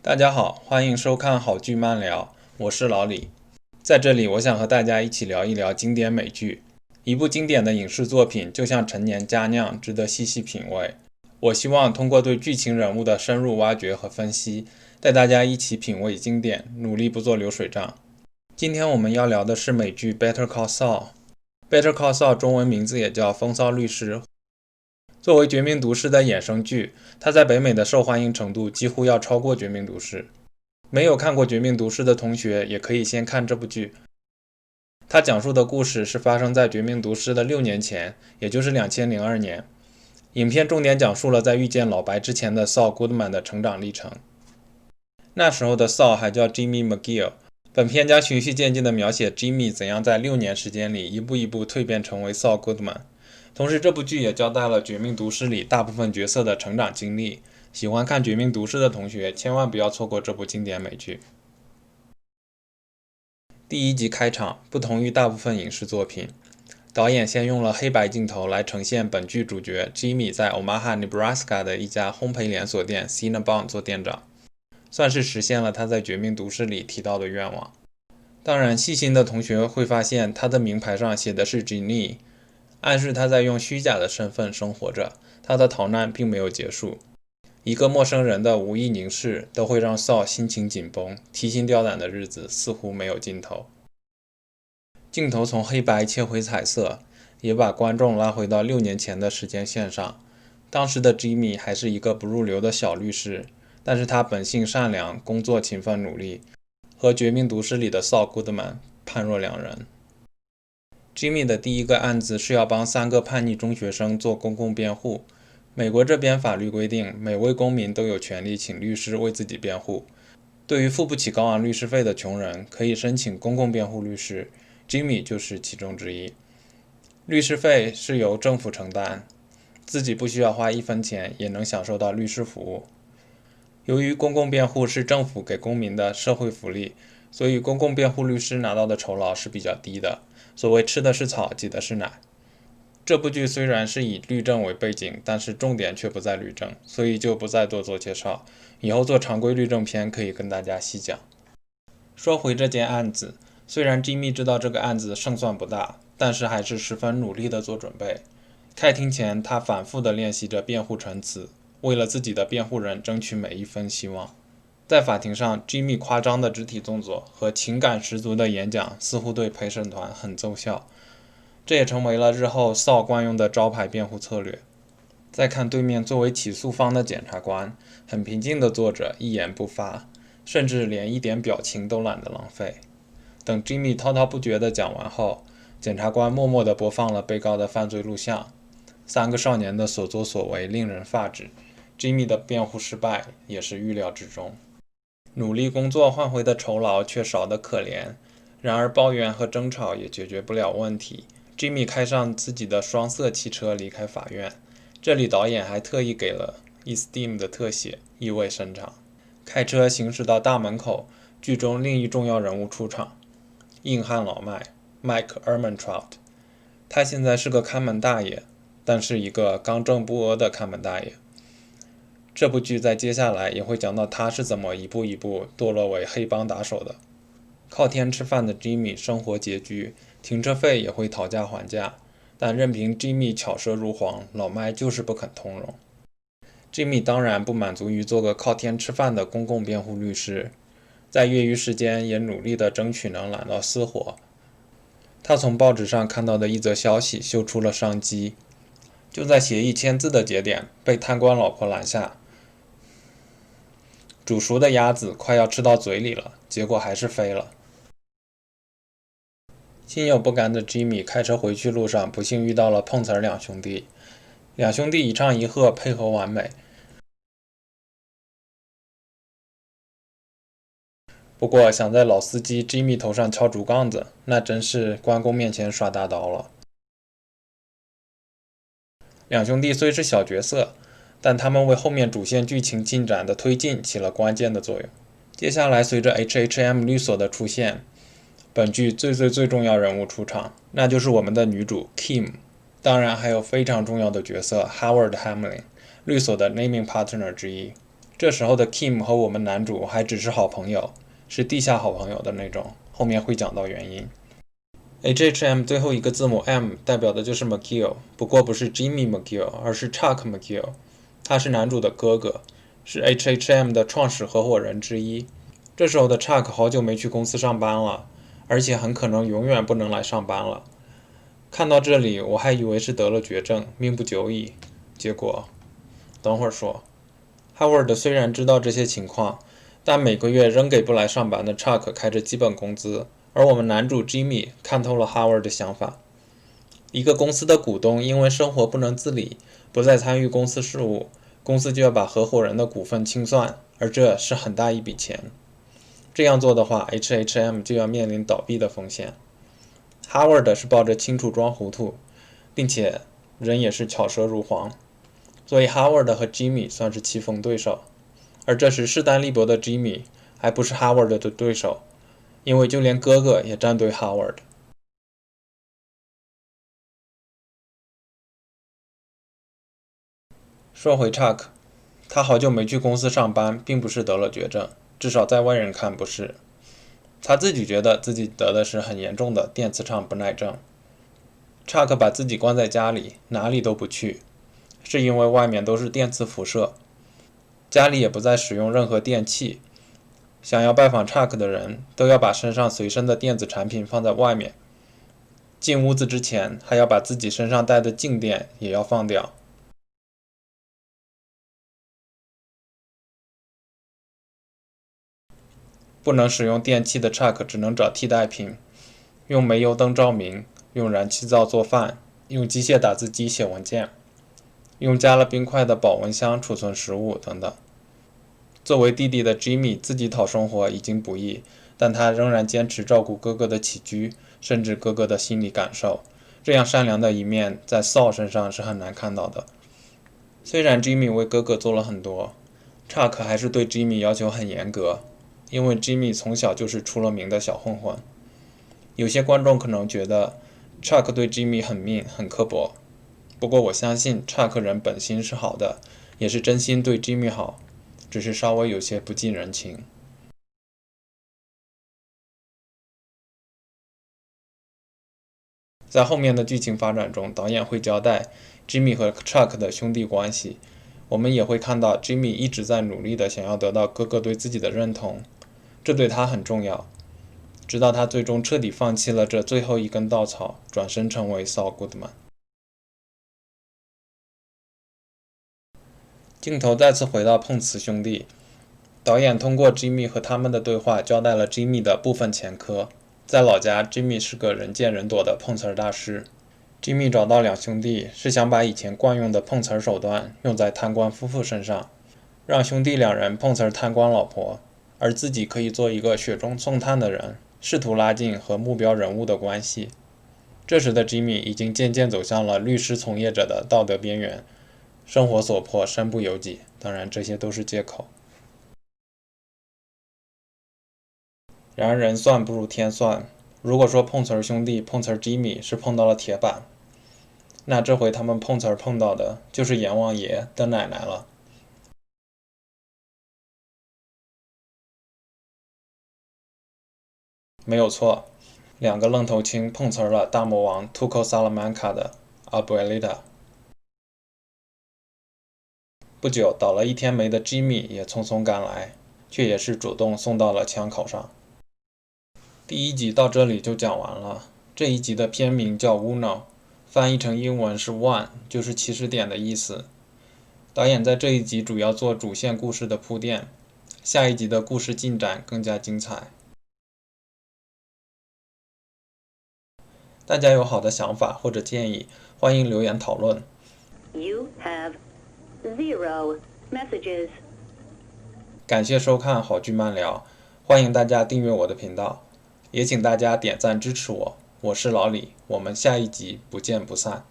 大家好，欢迎收看好剧慢聊，我是老李。在这里，我想和大家一起聊一聊经典美剧。一部经典的影视作品就像陈年佳酿，值得细细品味。我希望通过对剧情人物的深入挖掘和分析，带大家一起品味经典，努力不做流水账。今天我们要聊的是美剧《Better Call Saul》。《Better Call Saul》中文名字也叫《风骚律师》。作为《绝命毒师》的衍生剧，它在北美的受欢迎程度几乎要超过《绝命毒师》。没有看过《绝命毒师》的同学也可以先看这部剧。它讲述的故事是发生在《绝命毒师》的6年前，也就是2002年。影片重点讲述了在遇见老白之前的 Saul Goodman 的成长历程。那时候的 Saul 还叫 Jimmy McGill。本片将循序渐进地描写 Jimmy 怎样在6年时间里一步一步蜕变成为 Saul Goodman。同时，这部剧也交代了《绝命毒师》里大部分角色的成长经历。喜欢看《绝命毒师》的同学千万不要错过这部经典美剧。第一集开场，不同于大部分影视作品，导演先用了黑白镜头来呈现本剧主角 Jimmy 在 Omaha、Nebraska 的一家烘焙连锁店 Cinnabon 做店长，算是实现了他在《绝命毒师》里提到的愿望。当然，细心的同学会发现他的名牌上写的是 Ginny， 暗示他在用虚假的身份生活着，他的逃难并没有结束。一个陌生人的无意凝视都会让 Saul 心情紧绷，提心吊胆的日子似乎没有尽头。镜头从黑白切回彩色，也把观众拉回到6年前的时间线上。当时的 Jimmy 还是一个不入流的小律师，但是他本性善良，工作勤奋努力，和《绝命毒师》里的 Saul Goodman 判若两人。Jimmy 的第一个案子是要帮3个叛逆中学生做公共辩护。美国这边法律规定，每位公民都有权利请律师为自己辩护。对于付不起高昂律师费的穷人，可以申请公共辩护律师。Jimmy 就是其中之一。律师费是由政府承担，自己不需要花1分钱也能享受到律师服务。由于公共辩护是政府给公民的社会福利，所以公共辩护律师拿到的酬劳是比较低的。所谓吃的是草，挤的是奶。这部剧虽然是以律政为背景，但是重点却不在律政，所以就不再多做介绍。以后做常规律政片可以跟大家细讲。说回这件案子，虽然 Jimmy 知道这个案子胜算不大，但是还是十分努力地做准备。开庭前，他反复地练习着辩护陈词，为了自己的辩护人争取每一分希望。在法庭上 ，Jimmy 夸张的肢体动作和情感十足的演讲似乎对陪审团很奏效。这也成为了日后 Saul 惯用的招牌辩护策略。再看对面作为起诉方的检察官，很平静地坐着，一言不发，甚至连一点表情都懒得浪费。等 Jimmy 滔滔不绝地讲完后，检察官默默地播放了被告的犯罪录像。3个少年的所作所为令人发指， Jimmy 的辩护失败也是预料之中。努力工作换回的酬劳却少得可怜，然而抱怨和争吵也解决不了问题。Jimmy 开上自己的双色汽车离开法院，这里导演还特意给了 Esteem 的特写，意味深长。开车行驶到大门口，剧中另一重要人物出场，硬汉老麦 Mike Ehrmantraut。他现在是个看门大爷，但是一个刚正不阿的看门大爷。这部剧在接下来也会讲到他是怎么一步一步堕落为黑帮打手的。靠天吃饭的 Jimmy 生活拮据，停车费也会讨价还价，但任凭 Jimmy 巧舌如簧，老麦就是不肯通融。Jimmy 当然不满足于做个靠天吃饭的公共辩护律师，在业余时间也努力地争取能揽到私活。他从报纸上看到的一则消息嗅出了商机，就在协议签字的节点被贪官老婆拦下。煮熟的鸭子快要吃到嘴里了，结果还是飞了。心有不甘的 Jimmy 开车回去路上不幸遇到了碰瓷儿两兄弟，两兄弟一唱一和，配合完美。不过想在老司机 Jimmy 头上敲竹杠子，那真是关公面前耍大刀了。两兄弟虽是小角色，但他们为后面主线剧情进展的推进起了关键的作用。接下来随着 HHM 律所的出现，本剧最重要人物出场，那就是我们的女主 Kim， 当然还有非常重要的角色 Howard Hamlin， 律所的 naming partner 之一。这时候的 Kim 和我们男主还只是好朋友，是地下好朋友的那种，后面会讲到原因。HHM 最后一个字母 M 代表的就是 McGill， 不过不是 Jimmy McGill， 而是 Chuck McGill， 他是男主的哥哥，是 HHM 的创始合伙人之一。这时候的 Chuck 好久没去公司上班了，而且很可能永远不能来上班了。看到这里，我还以为是得了绝症，命不久矣。结果，等会儿说。Howard 虽然知道这些情况，但每个月仍给不来上班的 Chuck 开着基本工资，而我们男主 Jimmy 看透了 Howard 的想法。一个公司的股东因为生活不能自理，不再参与公司事务，公司就要把合伙人的股份清算，而这是很大一笔钱。这样做的话 ，HHM 就要面临倒闭的风险。Howard 是抱着清楚装糊涂，并且人也是巧舌如簧，所以 Howard 和 Jimmy 算是棋逢对手。而这时势单力薄的 Jimmy 还不是 Howard 的对手，因为就连哥哥也站队 Howard。说回 Chuck， 他好久没去公司上班，并不是得了绝症，至少在外人看不是。他自己觉得自己得的是很严重的电磁场不耐症。Chuck 把自己关在家里，哪里都不去，是因为外面都是电磁辐射，家里也不再使用任何电器。想要拜访 Chuck 的人都要把身上随身的电子产品放在外面，进屋子之前还要把自己身上带的静电也要放掉。不能使用电器的 Chuck 只能找替代品，用煤油灯照明，用燃气灶做饭，用机械打字机写文件，用加了冰块的保温箱储存食物等等。作为弟弟的 Jimmy 自己讨生活已经不易，但他仍然坚持照顾哥哥的起居，甚至哥哥的心理感受。这样善良的一面在 Saul 身上是很难看到的。虽然 Jimmy 为哥哥做了很多， Chuck 还是对 Jimmy 要求很严格，因为 Jimmy 从小就是出了名的小混混。有些观众可能觉得 Chuck 对 Jimmy 很命很刻薄，不过我相信 Chuck 人本心是好的，也是真心对 Jimmy 好，只是稍微有些不近人情。在后面的剧情发展中，导演会交代 Jimmy 和 Chuck 的兄弟关系，我们也会看到 Jimmy 一直在努力的想要得到哥哥对自己的认同，这对他很重要，直到他最终彻底放弃了这最后一根稻草，转身成为 Saul Goodman。镜头再次回到碰瓷兄弟，导演通过 Jimmy 和他们的对话交代了 Jimmy 的部分前科。在老家 ，Jimmy 是个人见人躲的碰瓷大师。Jimmy 找到两兄弟是想把以前惯用的碰瓷手段用在贪官夫妇身上，让兄弟两人碰瓷贪官老婆，而自己可以做一个雪中送炭的人，试图拉近和目标人物的关系。这时的 Jimmy 已经渐渐走向了律师从业者的道德边缘，生活所迫，身不由己。当然，这些都是借口。然而人算不如天算，如果说碰瓷兄弟碰瓷 Jimmy 是碰到了铁板，那这回他们碰瓷碰到的就是阎王爷的奶奶了。没有错，两个愣头青碰瓷了大魔王 Tuco Salamanca 的 Abuelita。不久，倒了一天霉的 Jimmy 也匆匆赶来，却也是主动送到了枪口上。第一集到这里就讲完了。这一集的片名叫 Uno， 翻译成英文是 One， 就是起始点的意思。导演在这一集主要做主线故事的铺垫，下一集的故事进展更加精彩。大家有好的想法或者建议，欢迎留言讨论。You have 0 messages. 感谢收看好剧漫聊，欢迎大家订阅我的频道，也请大家点赞支持我。我是老李，我们下一集不见不散。